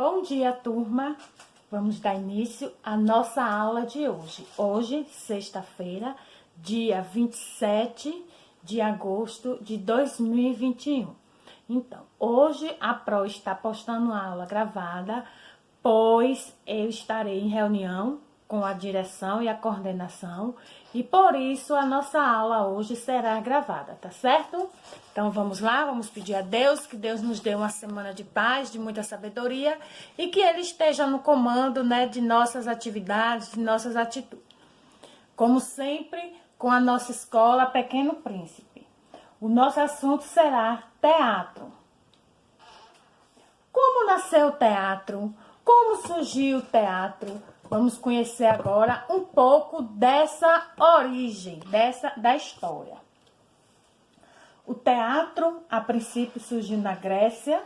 Bom dia, turma! Vamos dar início à nossa aula de hoje. Hoje, sexta-feira, dia 27 de agosto de 2021. Então, hoje a Pro está postando a aula gravada, pois eu estarei em reunião com a direção e a coordenação, e por isso a nossa aula hoje será gravada, tá certo? Então vamos lá, vamos pedir a Deus, que Deus nos dê uma semana de paz, de muita sabedoria, e que Ele esteja no comando, de nossas atividades, de nossas atitudes. Como sempre, com a nossa escola Pequeno Príncipe. O nosso assunto será teatro. Como nasceu o teatro? Como surgiu o teatro? Vamos conhecer agora um pouco dessa origem, da história. O teatro, a princípio, surgiu na Grécia,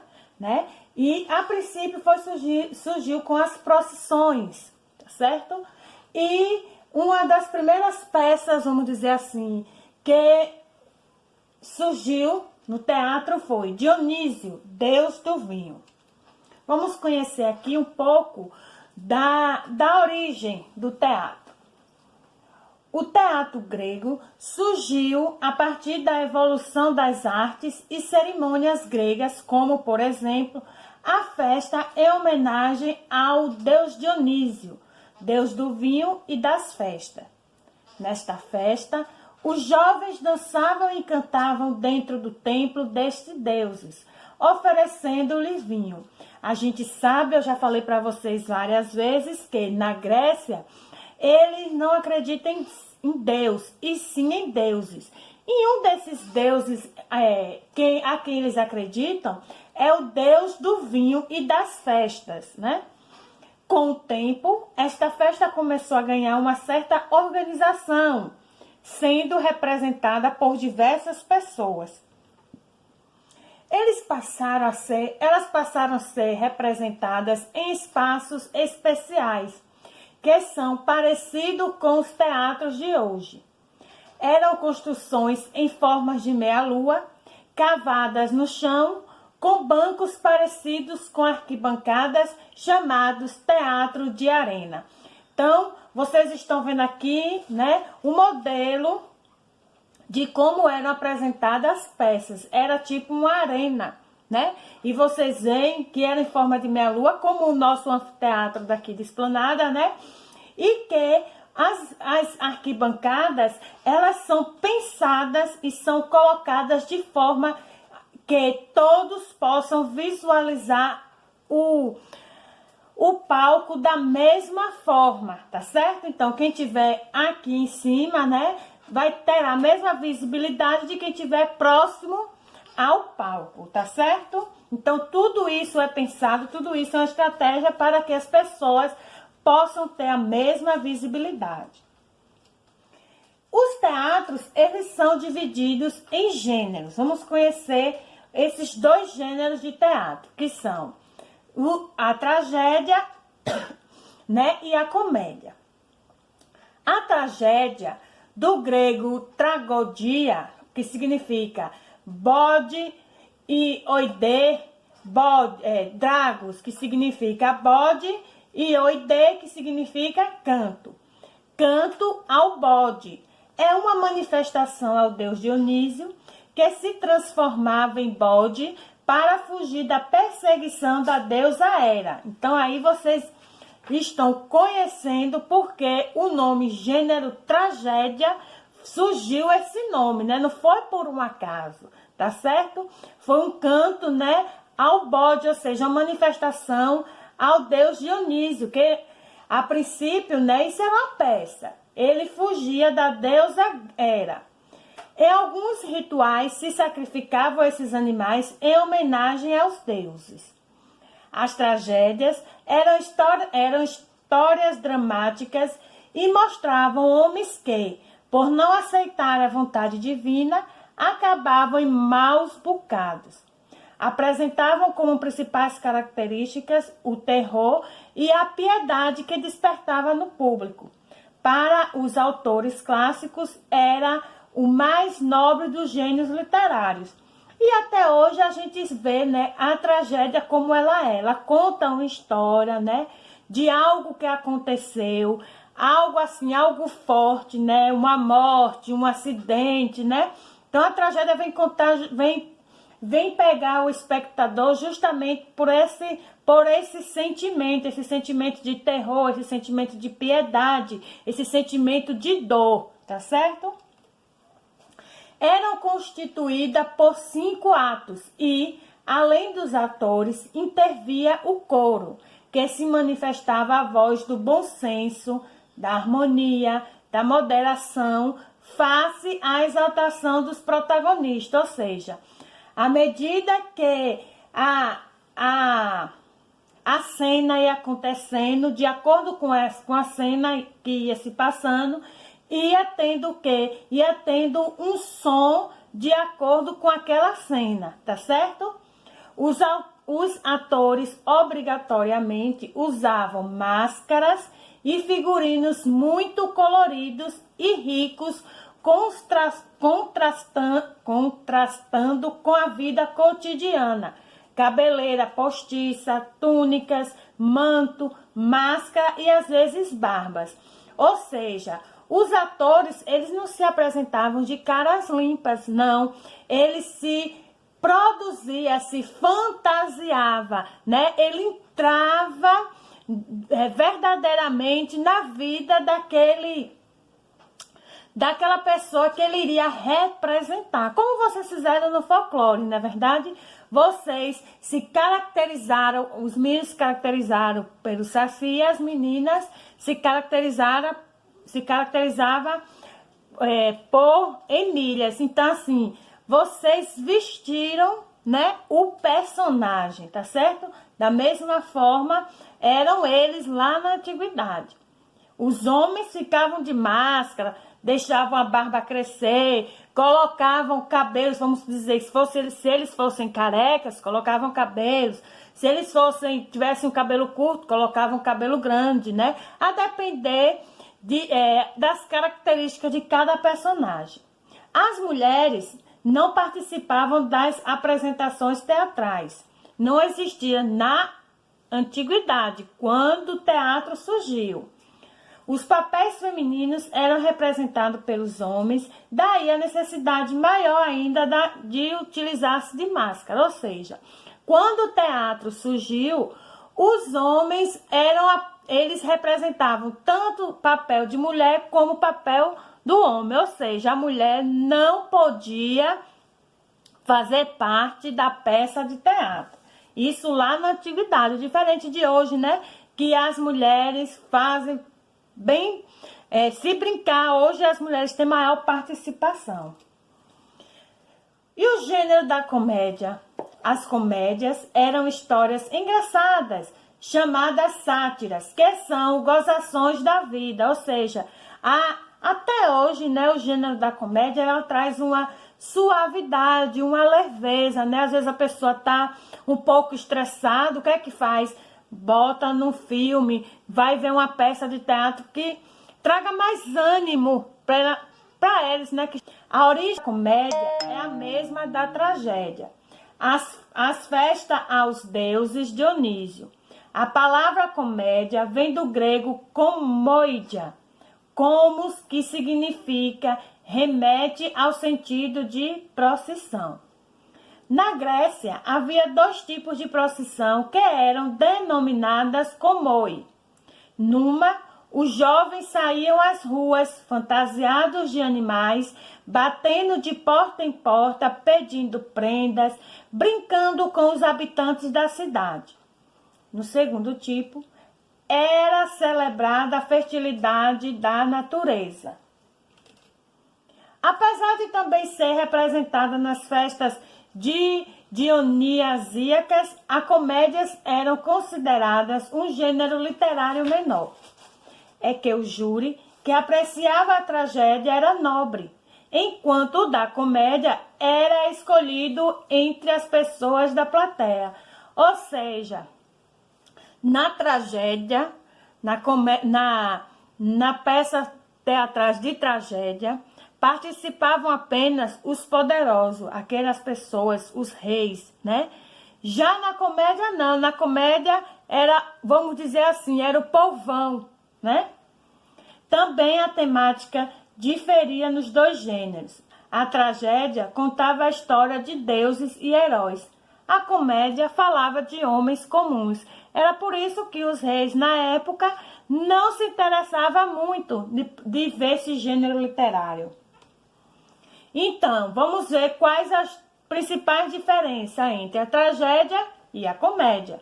E, a princípio, surgiu com as procissões, tá certo? E uma das primeiras peças, vamos dizer assim, que surgiu no teatro foi Dionísio, Deus do Vinho. Vamos conhecer aqui um pouco da origem do teatro. O teatro grego surgiu a partir da evolução das artes e cerimônias gregas, como, por exemplo, a festa em homenagem ao deus Dionísio, deus do vinho e das festas. Nesta festa, os jovens dançavam e cantavam dentro do templo destes deuses, oferecendo-lhes vinho. A gente sabe, eu já falei para vocês várias vezes, que na Grécia, eles não acreditam em Deus, e sim em deuses. E um desses deuses a quem eles acreditam é o deus do vinho e das festas, Com o tempo, esta festa começou a ganhar uma certa organização, sendo representada por diversas pessoas. Elas passaram a ser representadas em espaços especiais, que são parecidos com os teatros de hoje. Eram construções em formas de meia-lua, cavadas no chão, com bancos parecidos com arquibancadas, chamados teatro de arena. Então, vocês estão vendo aqui, o modelo de como eram apresentadas as peças. Era tipo uma arena, E vocês veem que era em forma de meia-lua, como o nosso anfiteatro daqui de Esplanada, E que as arquibancadas, elas são pensadas e são colocadas de forma que todos possam visualizar o palco da mesma forma, tá certo? Então, quem tiver aqui em cima, vai ter a mesma visibilidade de quem estiver próximo ao palco, tá certo? Então, tudo isso é pensado, tudo isso é uma estratégia para que as pessoas possam ter a mesma visibilidade. Os teatros, eles são divididos em gêneros. Vamos conhecer esses dois gêneros de teatro, que são a tragédia, e a comédia. A tragédia, do grego tragodia, que significa bode, e oide, dragos, que significa bode, e oide, que significa canto. Canto ao bode. É uma manifestação ao deus Dionísio, que se transformava em bode para fugir da perseguição da deusa Hera. Então, aí vocês estão conhecendo porque o nome gênero tragédia surgiu esse nome, Não foi por um acaso, tá certo? Foi um canto, ao bode, ou seja, uma manifestação ao deus Dionísio, que a princípio, isso era uma peça. Ele fugia da deusa Hera. Em alguns rituais se sacrificavam esses animais em homenagem aos deuses. As tragédias eram histórias dramáticas e mostravam homens que, por não aceitar a vontade divina, acabavam em maus bocados. Apresentavam como principais características o terror e a piedade que despertava no público. Para os autores clássicos, era o mais nobre dos gênios literários. E até hoje a gente vê, né, a tragédia como ela é. Ela conta uma história, né, de algo que aconteceu, algo assim, algo forte, né, uma morte, um acidente, né. Então a tragédia vem contar, vem pegar o espectador justamente por esse sentimento de terror, esse sentimento de piedade, esse sentimento de dor, tá certo? Eram constituídas por 5 atos e, além dos atores, intervia o coro, que se manifestava a voz do bom senso, da harmonia, da moderação, face à exaltação dos protagonistas, ou seja, à medida que a cena ia acontecendo, de acordo com a cena que ia se passando, ia tendo o quê? Ia tendo um som de acordo com aquela cena, tá certo? Os atores obrigatoriamente usavam máscaras e figurinos muito coloridos e ricos, contrastando com a vida cotidiana. Cabeleira postiça, túnicas, manto, máscara e às vezes barbas. Ou seja, os atores, eles não se apresentavam de caras limpas, não. Eles se produzia, se fantasiava, né? Ele entrava verdadeiramente na vida daquela pessoa que ele iria representar. Como vocês fizeram no folclore, não é verdade? Vocês se caracterizaram, os meninos se caracterizaram pelo Saci e as meninas se caracterizavam por Emílias. Então, assim, vocês vestiram, né, o personagem, tá certo? Da mesma forma, eram eles lá na antiguidade. Os homens ficavam de máscara, deixavam a barba crescer, colocavam cabelos, vamos dizer, se eles fossem carecas, colocavam cabelos. Se eles tivessem um cabelo curto, colocavam cabelo grande, né? A depender das características de cada personagem. As mulheres não participavam das apresentações teatrais. Não existia na antiguidade, quando o teatro surgiu. Os papéis femininos eram representados pelos homens, daí a necessidade maior ainda de utilizar-se de máscara. Ou seja, quando o teatro surgiu, os homens eles representavam tanto o papel de mulher como o papel do homem. Ou seja, a mulher não podia fazer parte da peça de teatro. Isso lá na antiguidade, diferente de hoje, né? Que as mulheres fazem bem, se brincar, hoje as mulheres têm maior participação. E o gênero da comédia? As comédias eram histórias engraçadas, chamadas sátiras, que são gozações da vida, ou seja, até hoje, né, o gênero da comédia, ela traz uma suavidade, uma leveza, né? Às vezes a pessoa tá um pouco estressada, o que é que faz? Bota no filme, vai ver uma peça de teatro que traga mais ânimo para eles, né? A origem da comédia é a mesma da tragédia. As festas aos deuses Dionísio. A palavra comédia vem do grego komoidia, comos, que significa, remete ao sentido de procissão. Na Grécia, havia 2 tipos de procissão que eram denominadas komoi. Numa, os jovens saíam às ruas fantasiados de animais, batendo de porta em porta, pedindo prendas, brincando com os habitantes da cidade. No segundo tipo, era celebrada a fertilidade da natureza. Apesar de também ser representada nas festas dionisíacas, as comédias eram consideradas um gênero literário menor. É que o júri que apreciava a tragédia era nobre, enquanto o da comédia era escolhido entre as pessoas da plateia. Ou seja, na tragédia, na peça teatrais de tragédia, participavam apenas os poderosos, aquelas pessoas, os reis, né? Já na comédia, não. Na comédia era, vamos dizer assim, era o povão, né? Também a temática diferia nos dois gêneros. A tragédia contava a história de deuses e heróis. A comédia falava de homens comuns. Era por isso que os reis, na época, não se interessavam muito de ver esse gênero literário. Então, vamos ver quais as principais diferenças entre a tragédia e a comédia.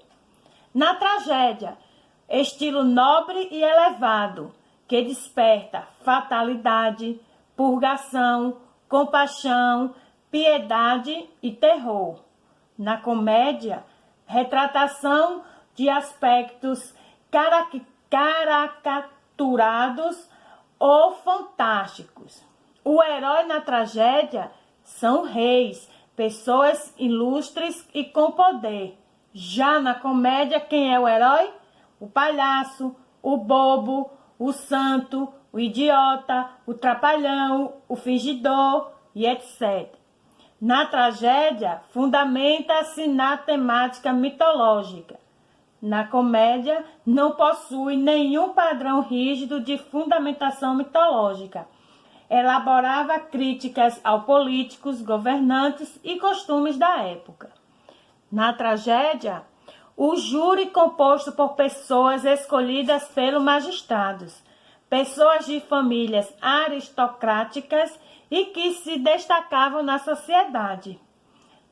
Na tragédia, estilo nobre e elevado, que desperta fatalidade, purgação, compaixão, piedade e terror. Na comédia, retratação de aspectos caricaturados ou fantásticos. O herói na tragédia são reis, pessoas ilustres e com poder. Já na comédia, quem é o herói? O palhaço, o bobo, o santo, o idiota, o trapalhão, o fingidor e etc. Na tragédia, fundamenta-se na temática mitológica. Na comédia, não possui nenhum padrão rígido de fundamentação mitológica. Elaborava críticas aos políticos, governantes e costumes da época. Na tragédia, o júri composto por pessoas escolhidas pelos magistrados, pessoas de famílias aristocráticas e que se destacavam na sociedade.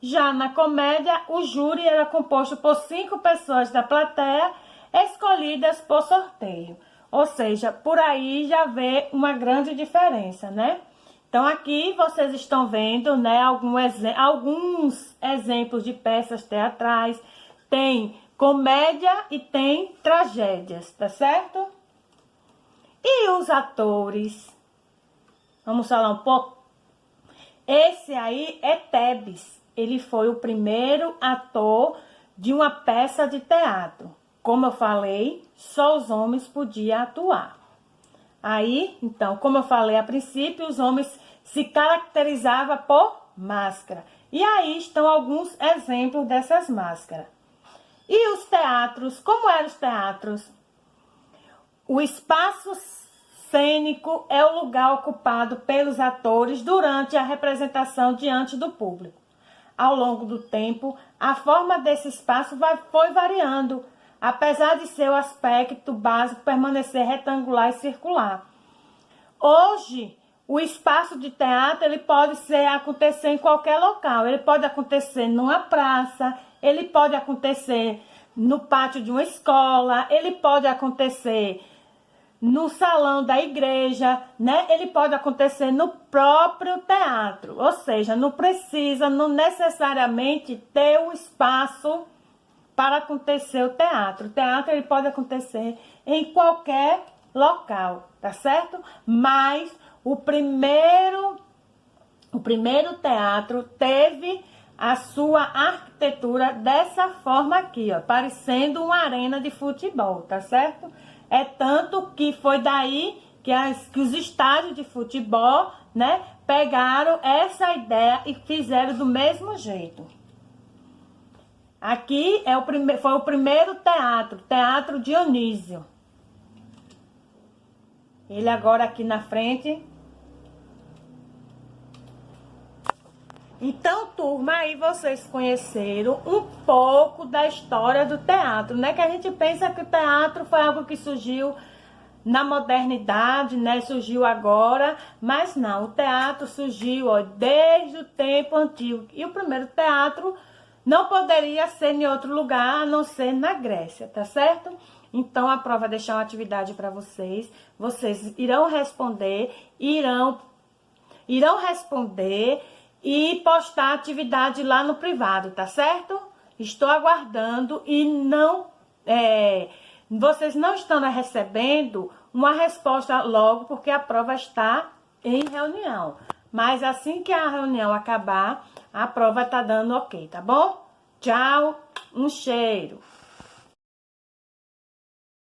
Já na comédia, o júri era composto por 5 pessoas da plateia escolhidas por sorteio. Ou seja, por aí já vê uma grande diferença, né? Então, aqui vocês estão vendo, né, alguns exemplos de peças teatrais. Tem comédia e tem tragédias, tá certo? E os atores? Vamos falar um pouco? Esse aí é Tebes. Ele foi o primeiro ator de uma peça de teatro. Como eu falei, só os homens podiam atuar. Aí, então, como eu falei a princípio, os homens se caracterizavam por máscara. E aí estão alguns exemplos dessas máscaras. E os teatros? Como eram os teatros? O espaço cênico é o lugar ocupado pelos atores durante a representação diante do público. Ao longo do tempo, a forma desse espaço foi variando, apesar de seu aspecto básico permanecer retangular e circular. Hoje, o espaço de teatro ele pode acontecer em qualquer local. Ele pode acontecer numa praça, ele pode acontecer no pátio de uma escola, ele pode acontecer no salão da igreja, né? Ele pode acontecer no próprio teatro. Ou seja, não necessariamente ter um espaço para acontecer o teatro. O teatro ele pode acontecer em qualquer local, tá certo? Mas o primeiro teatro teve a sua arquitetura dessa forma aqui, ó, parecendo uma arena de futebol, tá certo? É tanto que foi daí que os estádios de futebol, né, pegaram essa ideia e fizeram do mesmo jeito. Aqui foi o primeiro Teatro Dionísio. Ele agora aqui na frente. Então, turma, aí vocês conheceram um pouco da história do teatro, né? Que a gente pensa que o teatro foi algo que surgiu na modernidade, né? Surgiu agora, mas não, o teatro surgiu, ó, desde o tempo antigo. E o primeiro teatro não poderia ser em outro lugar a não ser na Grécia, tá certo? Então, a prova vai deixar uma atividade para vocês. Vocês irão responder, e postar a atividade lá no privado, tá certo? Estou aguardando e vocês não estão recebendo uma resposta logo, porque a prova está em reunião. Mas assim que a reunião acabar, a prova tá dando ok, tá bom? Tchau, um cheiro.